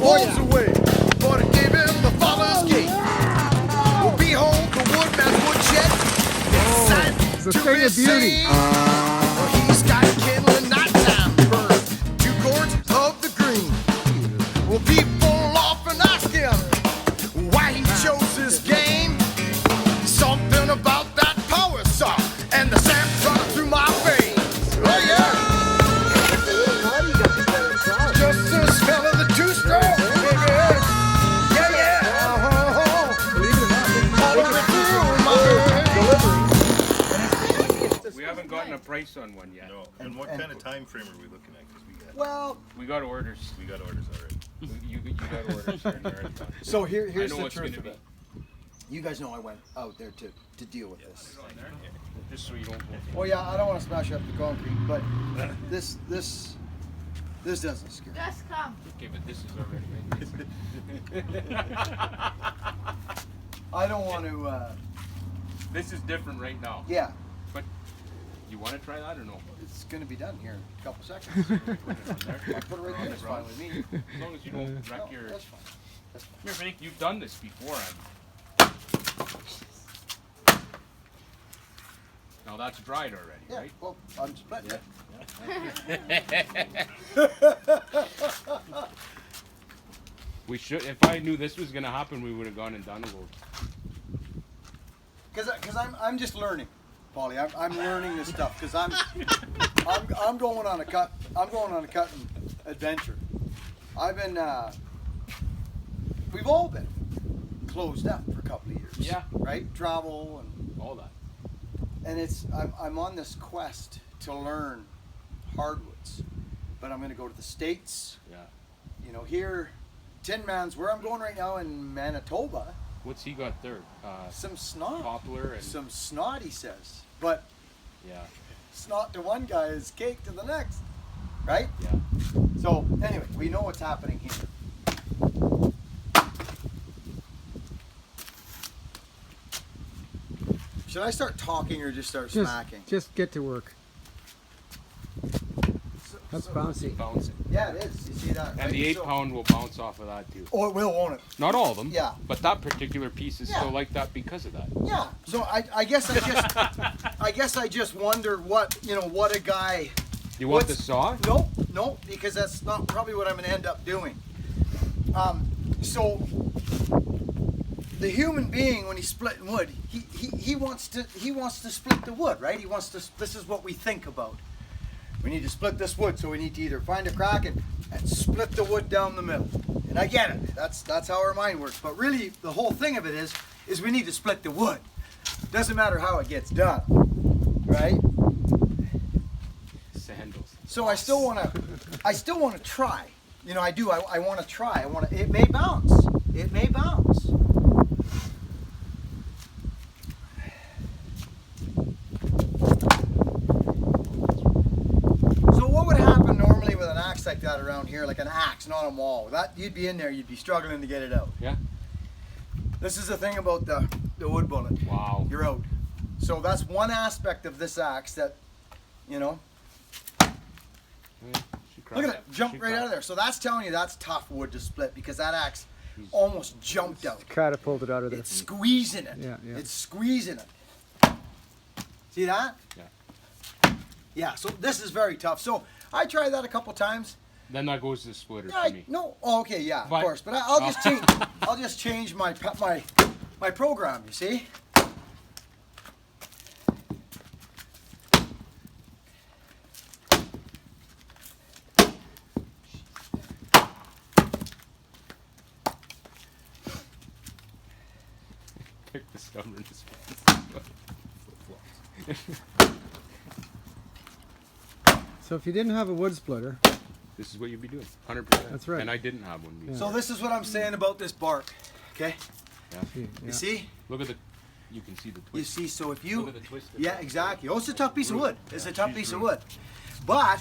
wolves away, but it gave him the father's gate. Well, behold, the woodman's woodshed. It's a thing of beauty. Well, he's got kindling nighttime burn, 2 cords of the green. Well, people often ask him why he chose this game. Something about that power saw and the sand running through my veins. Oh yeah. Just this fella, the 2-stroke, baby. Yeah, yeah. We haven't gotten a price on one yet. No. And what kind of time frame are we looking at? Because We got orders. we got orders already. You got orders. They're already done. So here's know the what's truth gonna of be. it. You guys know I went out there to deal with this. Just so you don't go. Well, yeah, I don't want to smash up the concrete, but this doesn't scare me. Just come. Okay, but this is already made. I don't want to. This is different right now. Yeah, But you want to try that or no? it's going to be done here in a couple seconds. Put it on I'll put it right there. It's fine with me. As long as you don't No, wreck your. that's fine. That's fine. Here, you've done this before. Now that's dried already, Yeah, right? well, I'm splitting it. We should. If I knew this was gonna happen, we would have gone and done it. Because I'm just learning, Paulie. I'm learning this stuff because I'm going on a cutting adventure. I've been we've all been closed up for a couple of years. Yeah. Right. Travel and All that. it's I'm on this quest to learn hardwoods, but I'm going to go to the States. Yeah. You know, here, Tin Man's where I'm going right now in Manitoba. What's he got there? Some snot. Poplar and Some snot, he says. But yeah, snot to one guy is cake to the next. Right? yeah. So, anyway, we know what's happening here. Should I start talking or just start smacking? Just get to work. That's bouncy. Bouncing. Yeah, it is. You see that? And right? the 8-pound will bounce off of that too. Oh, it will, won't it? Not all of them. Yeah. But that particular piece is Yeah. still like that because of that. Yeah. So I guess I just wonder what a guy. You want What's- the saw? No, because that's not probably what I'm going to end up doing. So the human being, when he's splitting wood, he wants to split the wood, right? He wants to. This is what we think about. We need to split this wood, so we need to either find a crack and split the wood down the middle. And I get it. That's how our mind works. But really, the whole thing of it is we need to split the wood. Doesn't matter how it gets done, right? Sandals. So I still want to try. You know, I do. I want to try. It may bounce. It may bounce. So what would happen normally with an axe like that around here, like an axe, not a maul? That you'd be in there, you'd be struggling to get it out. Yeah. This is the thing about the wood bullet. Wow. You're out. So that's one aspect of this axe that, you know. Yeah, she Look at cracked. it, jump She right out of cracked. there. So that's telling you that's tough wood to split because that axe almost jumped out. Catapulted out of there. It's squeezing it. Yeah, yeah. It's squeezing it. See that? Yeah. Yeah, so this is very tough. So I tried that a couple times. Then that goes to the splitter Yeah, for me. no, oh, okay, yeah, But- of course. But I'll just change. I'll just change my program. You see? Pick the stubbornness. So if you didn't have a wood splitter, This is what you'd be doing. 100%. That's right. And I didn't have one. Yeah. So this is what I'm saying about this bark. Okay? yeah. You see? Look at the. You can see the twist. You see? So if you, Look at the twist. yeah, exactly. Oh, it's a tough piece of wood. It's a tough she's piece of rude. wood. But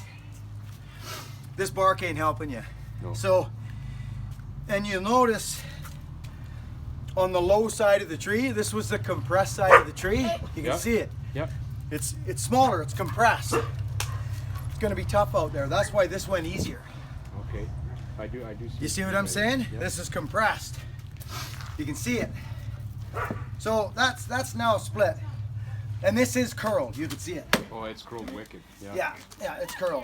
this bark ain't helping you. No. So, and you'll notice on the low side of the tree, this was the compressed side of the tree. You can Yeah. see it. Yep. It's smaller. It's compressed. It's going to be tough out there. That's why this went easier. Okay. I do. You see what I'm saying? Yep. This is compressed. You can see it. So that's now split. And this is curled. You can see it. Oh, it's curled wicked. Yeah. Yeah, it's curled.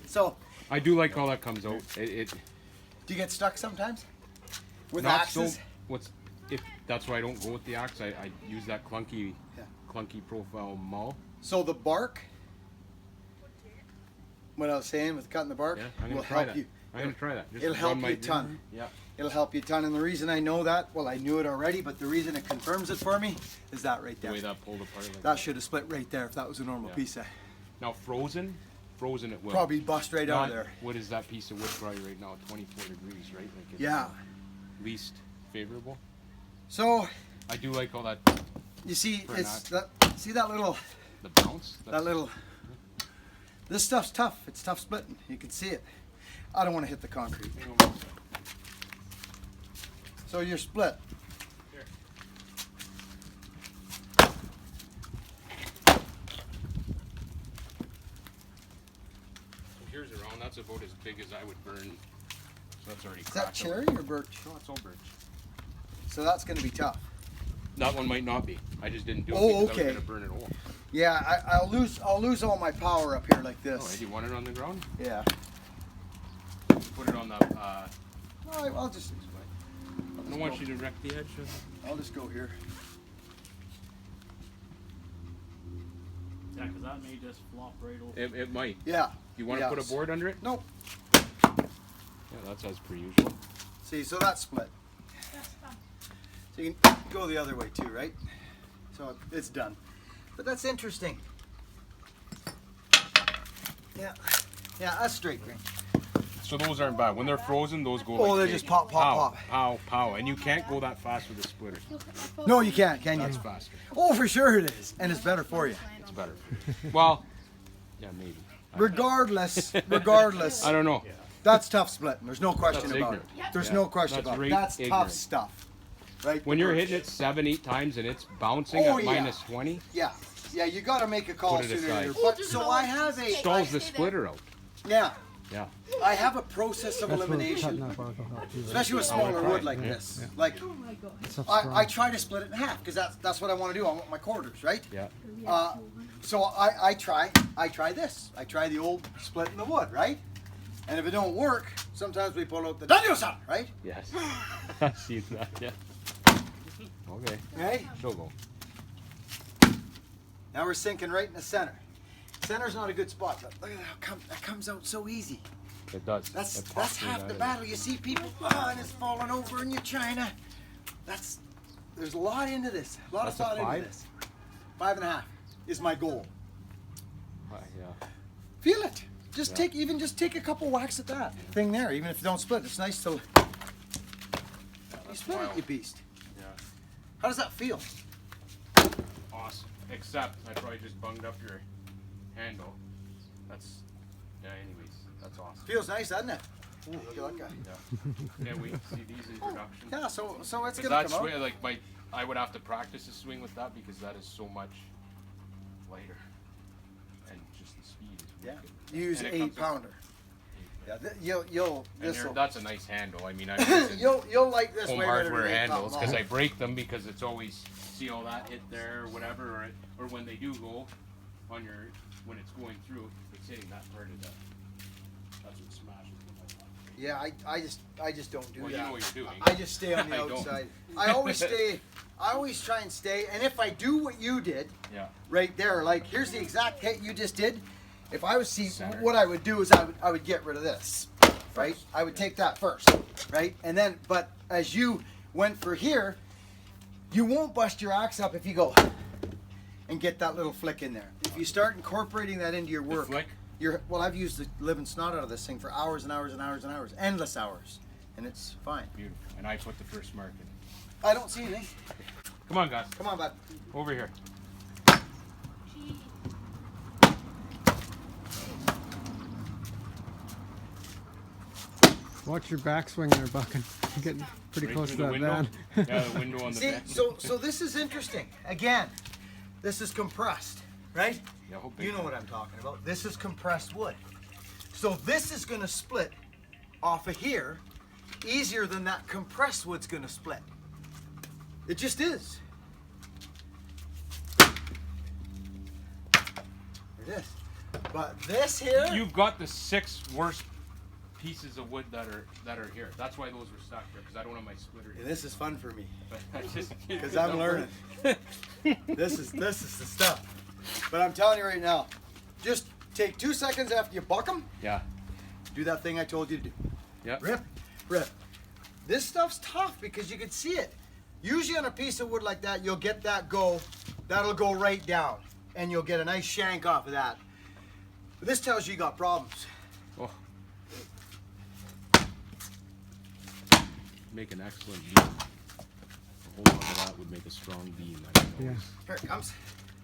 So, I do like how that comes out. It do you get stuck sometimes with not axes? so. If that's why I don't go with the axe. I use that clunky profile maul. So the bark, what I was saying with cutting the bark, Yeah, I'm will gonna try help that. you. I'm gonna try that. Just It'll help run my- you a ton. Yeah. It'll help you a ton. And the reason I know that, well, I knew it already, but the reason it confirms it for me is that right The there. way that pulled apart. Like That should have split right there if that was a normal Yeah. piece of. Now frozen it will. Probably bust right out Not- of there. What is that piece of wood probably right now? 24 degrees, right? Like it's Yeah. Least favorable. So I do like all that. you see, For it's not- that. See that little, The bounce. that little. This stuff's tough. It's tough splitting. You can see it. I don't want to hit the concrete. So you're split. Here. So here's around. That's about as big as I would burn. So that's already Is that cracked cherry or birch? No, it's all birch. So that's going to be tough. That one might not be. I just didn't do it Oh, because okay. I was gonna burn it all. Yeah, I'll lose all my power up here like Oh, this. do you want it on the ground? Yeah. Put it on the. No, I'll just. I don't want you to wreck the edge. I'll just go here. Yeah, because that may just flop right over. It might. Yeah. You want to put a board under it? Nope. Yeah, that's as per usual. See, so that's split. So you can go the other way too, right? So it's done. But that's interesting. Yeah. Yeah, that's straight grain. So those aren't bad. When they're frozen, those go Oh, like they cake. just pop, pop, pow, pow. And you can't go that fast with a splitter. No, you can't, can you? That's faster. Oh, for sure it is. And it's better for you. It's better. Well, yeah, maybe. Regardless, I don't know. that's tough splitting. There's no question That's about it. ignorant. There's Yeah. no question That's about it. right That's ignorant. tough stuff. Right? When you're Birch. hitting it 7, 8 times and it's bouncing Oh, at yeah. minus 20, Yeah. Yeah, you got to make a call Put it sooner or aside. later. But so I have a stalls the splitter out. yeah, Yeah. I have a process of That's where cutting elimination, that bark will help too. especially with smaller wood like this. Like It's up I strong. try to split it in half because that's what I want to do. I want my quarters, right? Yeah. So I try this. I try the old splitting the wood, right? And if it don't work, sometimes we pull out the Danielson, right? Yes. I see that, yeah. Okay. Right? She'll go. Now we're sinking right in the center. Center's not a good spot, but look at how that comes out so easy. It does. That's It pops right half out the of battle. You see people, and it's falling over, and you're trying to. There's a lot into this. A lot That's of a thought into 5? this. 5.5 is my goal. Yeah. Feel it. Just Yeah. take a couple whacks at that thing there. Even if you don't split, it's nice to. You split it, wild. you beast. Yeah. How does that feel? Awesome. Except I probably just bunged up your handle. That's anyways, that's awesome. Feels nice, doesn't it? Ooh, look at that guy. Yeah. Can't wait to see these introductions. Yeah, so it's 'Cause gonna that come out. swing, like I would have to practice a swing with that because that is so much lighter, and just the speed is Yeah. wicked. Use And it 8-pounder. Yeah, you'll And this'll that's a nice handle. I mean, I'm using you'll like this home way better hardware than 8 handles pound because I long. break them because it's always see all that hit there or whatever, or when they do go on your when it's going through, it's hitting that part of the. That's what smashes them like that. Yeah, I just don't do Well, you that. know what you're doing. I just stay on the I don't. outside. I always try and stay. And if I do what you did Yeah. right there, like here's the exact hit you just did. If I was Center. what I would do is I would get rid of this, right? I would take that first, right? And then, but as you went for here, you won't bust your axe up if you go and get that little flick in there. If you start incorporating that into your work, flick? well, I've used the living snot out of this thing for hours and hours and hours and hours, endless hours, and it's fine. Beautiful. And I put the first mark in. I don't see anything. Come on, guys. Come on, bud. Over here. Watch your backswing there, Bucking. You're getting pretty Right close to through the that window. van. Yeah, the window on the See, back. so this is interesting. Again, this is compressed, right? Yeah, how big You know is what I'm talking about. This is compressed wood. So this is gonna split off of here easier than that compressed wood's gonna split. It just is. It is. But this here, You've got the 6 worst pieces of wood that are here. That's why those were stuck here, because I don't have my splitter here. this is fun for me. But I just Because I'm learning. This is the stuff. But I'm telling you right now, just take 2 seconds after you buck them, Yeah. do that thing I told you to do. Yep. Rip, rip. This stuff's tough because you can see it. Usually on a piece of wood like that, you'll get that that'll go right down, and you'll get a nice shank off of that. But this tells you got problems. Oh. Make an excellent beam. A whole lot of that would make a strong beam. I think. Yeah. Here it comes.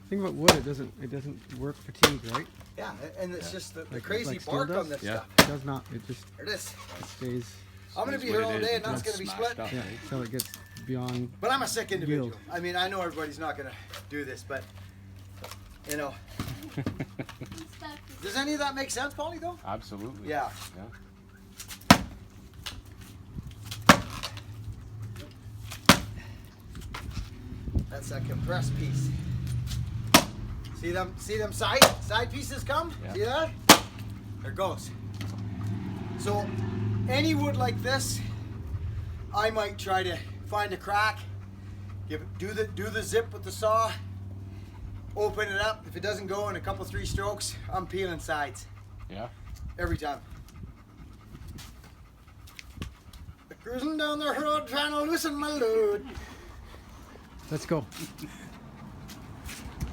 Thing about wood, it doesn't work fatigue, right? Yeah, and it's just the Like- crazy like steel bark does? on this Yeah. stuff. It does not. It just There it is. stays. I'm gonna Is be what here it all is. day, and It's that's gonna be smashed split. up, Yeah, right? until it gets beyond. But I'm a sick individual. Yield. I mean, I know everybody's not gonna do this, but you know. Does any of that make sense, Polly? Though? Absolutely. Yeah. Yeah. That's that compressed piece. See them side pieces come? Yeah. See that? There it goes. So any wood like this, I might try to find a crack, do the zip with the saw, open it up. If it doesn't go in a couple 3 strokes, I'm peeling sides Yeah. every time. Cruising down the road trying to loosen my load. Let's go.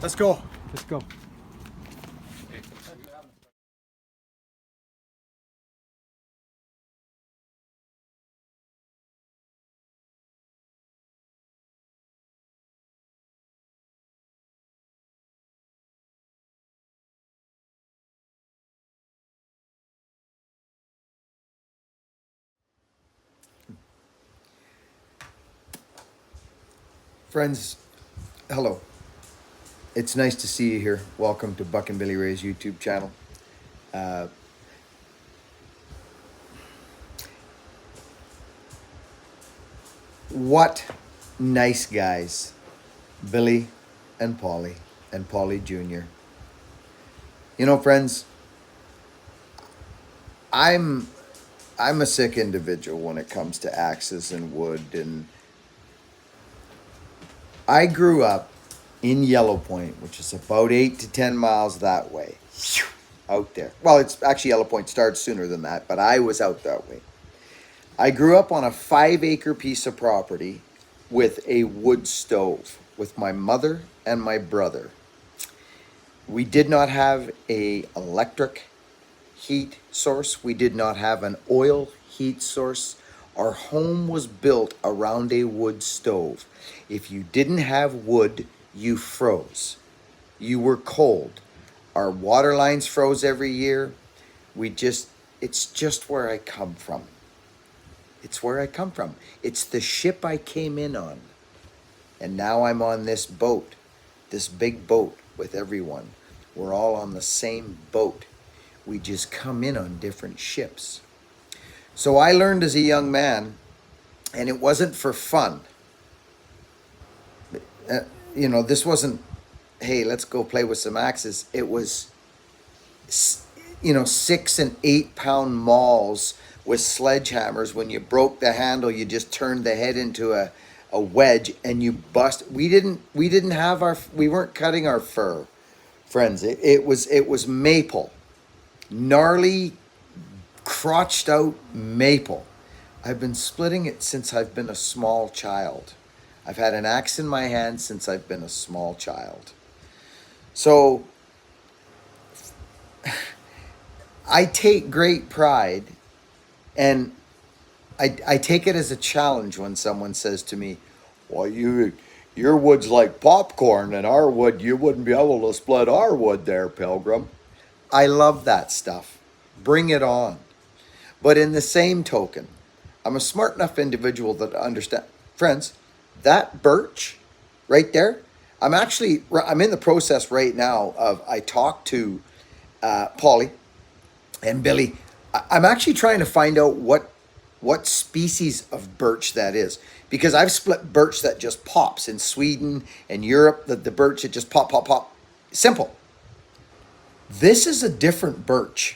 Let's go. Let's go. Friends, hello. It's nice to see you here. Welcome to Buck and Billy Ray's YouTube channel. What nice guys, Billy and Polly Jr. You know, friends, I'm a sick individual when it comes to axes and wood, and I grew up in Yellow Point, which is about 8 to 10 miles that way, out there. Well, it's actually Yellow Point starts sooner than that, but I was out that way. I grew up on a 5-acre piece of property with a wood stove with my mother and my brother. We did not have a electric heat source. We did not have an oil heat source. Our home was built around a wood stove. If you didn't have wood, you froze. You were cold. Our water lines froze every year. It's just where I come from. It's where I come from. It's the ship I came in on. And now I'm on this boat, this big boat with everyone. We're all on the same boat. We just come in on different ships. So I learned as a young man, and it wasn't for fun. This wasn't, hey, let's go play with some axes. It was, 6 and 8 pound mauls with sledgehammers. When you broke the handle, you just turned the head into a wedge and you bust. We weren't cutting our fir, friends. It was maple, gnarly, crotched out maple. I've been splitting it since I've been a small child. I've had an axe in my hand since I've been a small child. So I take great pride, and I take it as a challenge when someone says to me, well, your wood's like popcorn, and our wood, you wouldn't be able to split our wood there, Pilgrim. I love that stuff. Bring it on. But in the same token, I'm a smart enough individual that understand, friends, that birch right there, I'm in the process right now of, I talked to Polly and Billy. I'm actually trying to find out what species of birch that is, because I've split birch that just pops in Sweden and Europe, the birch that just pop, pop, pop. Simple. This is a different birch.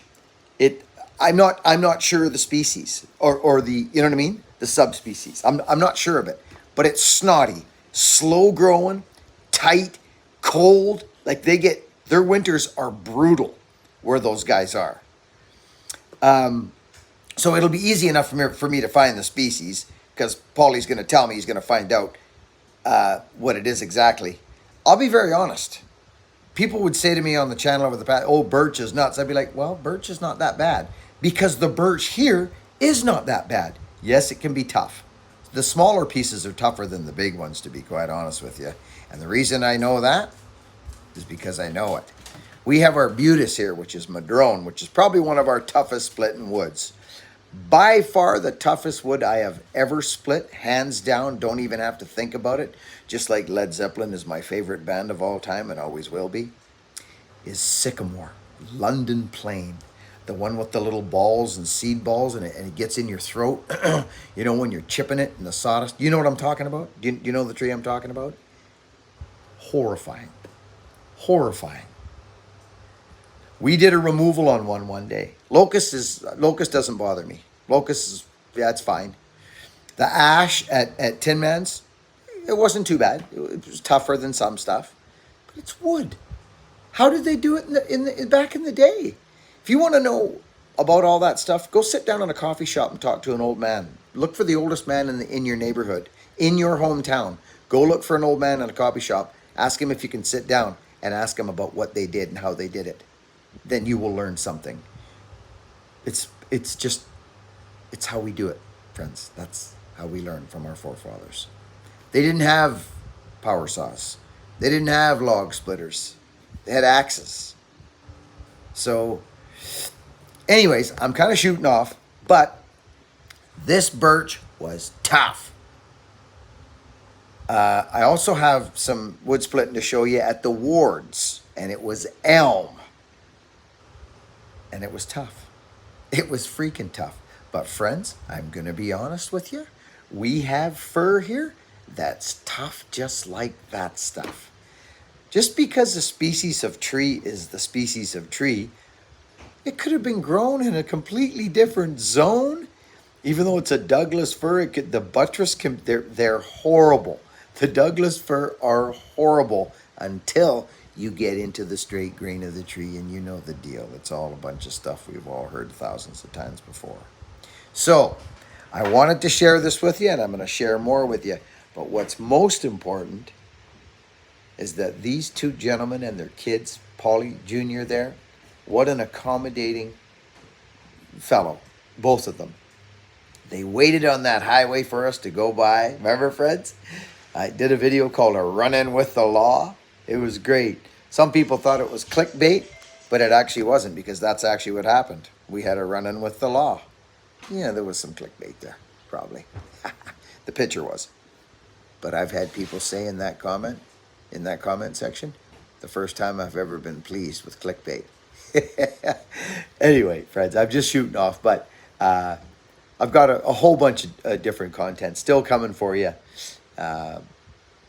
I'm not sure of the species or the, you know what I mean? The subspecies. I'm not sure of it, but it's snotty, slow growing, tight, cold. Like their winters are brutal where those guys are. So it'll be easy enough for me to find the species, because Paulie's going to tell me, he's going to find out what it is exactly. I'll be very honest. People would say to me on the channel over the past, oh, birch is nuts. I'd be like, well, birch is not that bad, because the birch here is not that bad. Yes, it can be tough. The smaller pieces are tougher than the big ones, to be quite honest with you. And the reason I know that is because I know it. We have our Butis here, which is madrone, which is probably one of our toughest splitting woods. By far the toughest wood I have ever split, hands down, don't even have to think about it. Just like Led Zeppelin is my favorite band of all time and always will be, is sycamore, London plane. The one with the little balls and seed balls, and it gets in your throat. You know, when you're chipping it in the sawdust. You know what I'm talking about? Do you know the tree I'm talking about? Horrifying. Horrifying. We did a removal on one day. Locust doesn't bother me. Locust is, yeah, it's fine. The ash at Tin Man's, it wasn't too bad. It was tougher than some stuff, but it's wood. How did they do it back in the day? If you want to know about all that stuff, go sit down in a coffee shop and talk to an old man. Look for the oldest man in your neighborhood, in your hometown. Go look for an old man in a coffee shop. Ask him if you can sit down and ask him about what they did and how they did it. Then you will learn something. It's how we do it, friends. That's how we learn from our forefathers. They didn't have power saws. They didn't have log splitters. They had axes. So, anyways, I'm kind of shooting off, but this birch was tough. I also have some wood splitting to show you at the wards, and it was elm. And it was tough. It was freaking tough. But friends, I'm going to be honest with you. We have fir here that's tough just like that stuff. Just because the species of tree is the species of tree, it could have been grown in a completely different zone. Even though it's a Douglas fir, the buttress they're horrible. The Douglas fir are horrible until you get into the straight grain of the tree, and you know the deal. It's all a bunch of stuff we've all heard thousands of times before. So, I wanted to share this with you, and I'm going to share more with you. But what's most important is that these two gentlemen and their kids, Paulie Jr. there, what an accommodating fellow, both of them. They waited on that highway for us to go by. Remember, friends? I did a video called A Run-In with the Law. It was great. Some people thought it was clickbait, but it actually wasn't, because that's actually what happened. We had a run-in with the law. Yeah, there was some clickbait there, probably. The picture was. But I've had people say in that comment section, the first time I've ever been pleased with clickbait. Anyway, friends, I'm just shooting off, but I've got a whole bunch of different content still coming for you, and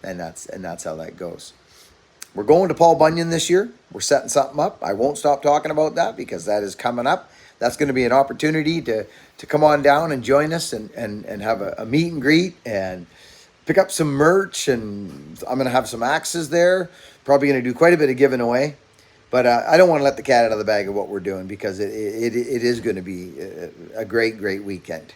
that's how that goes. We're going to Paul Bunyan this year. We're setting something up. I won't stop talking about that, because that is coming up. That's going to be an opportunity to come on down and join us and have a meet and greet and pick up some merch. And I'm going to have some axes there. Probably going to do quite a bit of giving away. But I don't want to let the cat out of the bag of what we're doing, because it is going to be a great, great weekend.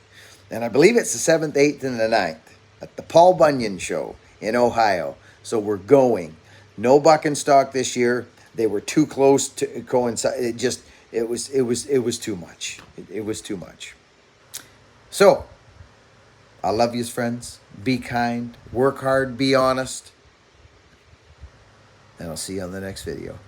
And I believe it's the 7th, 8th, and the 9th at the Paul Bunyan Show in Ohio. So we're going. No buck and stock this year. They were too close to coincide. It was too much. It was too much. So, I love you, friends. Be kind. Work hard. Be honest. And I'll see you on the next video.